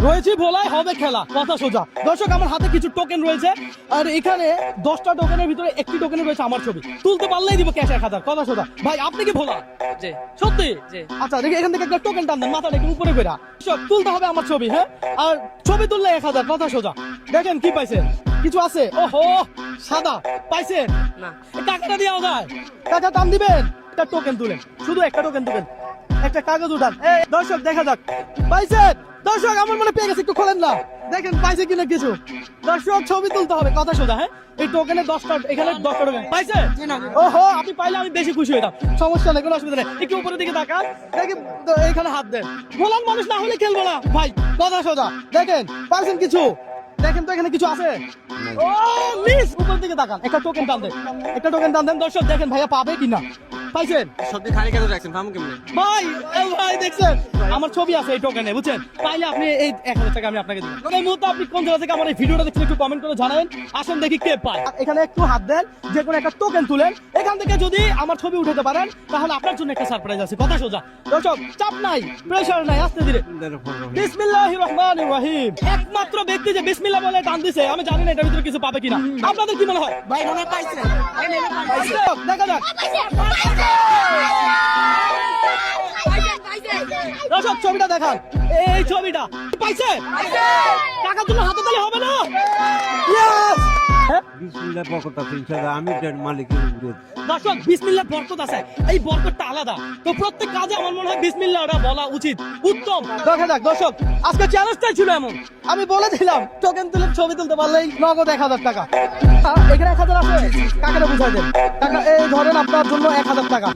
রয়েছে ভোলাই হবে খেলা, কথা সোজা। দর্শক আমার হাতে কিছু টোকেন রয়েছে, আর এখানে 10টা টোকেনের ভিতরে একটি টোকেনে রয়েছে আমার ছবি। তুলতে পারলেই দিব ক্যাশ 1000, কথা সোজা। ভাই আপনি কি ভোলা? জি সত্যি? জি। আচ্ছা দেখি এখান থেকে একটা টোকেন টান দেন, মাথাটা একটু উপরে করে। তুলতে হবে আমার ছবি, হ্যাঁ? আর ছবি তুললে 1000, কথা সোজা। দেখেন কি পাইছেন, কিছু আছে? ওহো সাদা পাইছেন না। টাকাটা দেওয়া যায়, টাকা দাম দিবেন। একটা টোকেন তুলেন, শুধু একটা টোকেন তুলেন, একটা কাগজ উঠান। এই দর্শক দেখা যাক পাইছেন। দর্শক আমার মনে পেয়ে গেছে, একটু খোলেন না, দেখেন পাইছে কিনা কিছু। দর্শক ছবি তুলতে হবে, কথা সোজা। হ্যাঁ এই টোকেনে 10টা, এখানে 10টা টোকেন পাইছে। ওহো আপনি পাইলে আমি বেশি খুশি হইতাম, সমস্যা নেই, কোনো অসুবিধা নেই। একটু উপরের দিকে তাকান, দেখেন এখানে হাত দেন। গোলাম মানুষ না হলে খেলবো না ভাই, কথা সোজা। দেখেন পাইছেন কিছু, দেখেন তো এখানে কিছু আছে। ও মিস, উপর দিকে তাকান, একটা টোকেন টান দেন, একটা টোকেন টান দেন। দর্শক দেখেন ভাইয়া পাবে কিনা। পাইছেন? সত্যি খালি কেন রাখছেন ফার্ম কেমনে? ভাই ভাই দেখছেন আমার ছবি আছে এই টোকেনে, বুঝছেন? পাইলে আপনি এই 1000 টাকা আমি আপনাকে দিব। এই মুহূর্তে আপনি কোন জায়গা থেকে আমার এই ভিডিওটা দেখছেন একটু কমেন্ট করে জানাবেন। আসেন দেখি কে পায়। এখানে একটু হাত দেন, যে কোনো একটা টোকেন তুলেন। এখান থেকে যদি আমার ছবি উঠাতে পারেন তাহলে আপনার জন্য একটা সারপ্রাইজ আছে, কথা সোজা। দর্শক চাপ নাই, প্রেসার নাই, আস্তে ধীরে। বিসমিল্লাহির রহমানির রহিম। একমাত্র ব্যক্তি যে বিসমিল্লাহ বলে টান দিছে, আমি জানি না এটার ভিতরে কিছু পাবে কিনা। আপনাদের কি মনে হয়? ভাই মনে পাইছে। দেখা যাক। দর্শক ছবিটা দেখান, এই ছবিটা পাইছে। টাকার জন্য হাতে তালে হবে না। Yes! হ্যাঁ? বিসমিল্লাহ বরকত আছে ইনশাআল্লাহ, আমি এর মালিকের উপরে। দর্শক বিসমিল্লাহ বরকত আছে, এই বরকতটা আলাদা। তো প্রত্যেক কাজে আমার মনে হয় বিসমিল্লাহটা বলা উচিত, উত্তম। দেখা যাক দর্শক, আজকে চ্যালেঞ্জটাই ছিল এমন, আমি বলে দিলাম টোকেন তুলে ছবি তুলতে পারলেই নগদ 1000 টাকা। এখানে 1000 আছে, কাকারে বুঝাই দেন। টাকা এই ধরেন আপনার জন্য 1000 টাকা।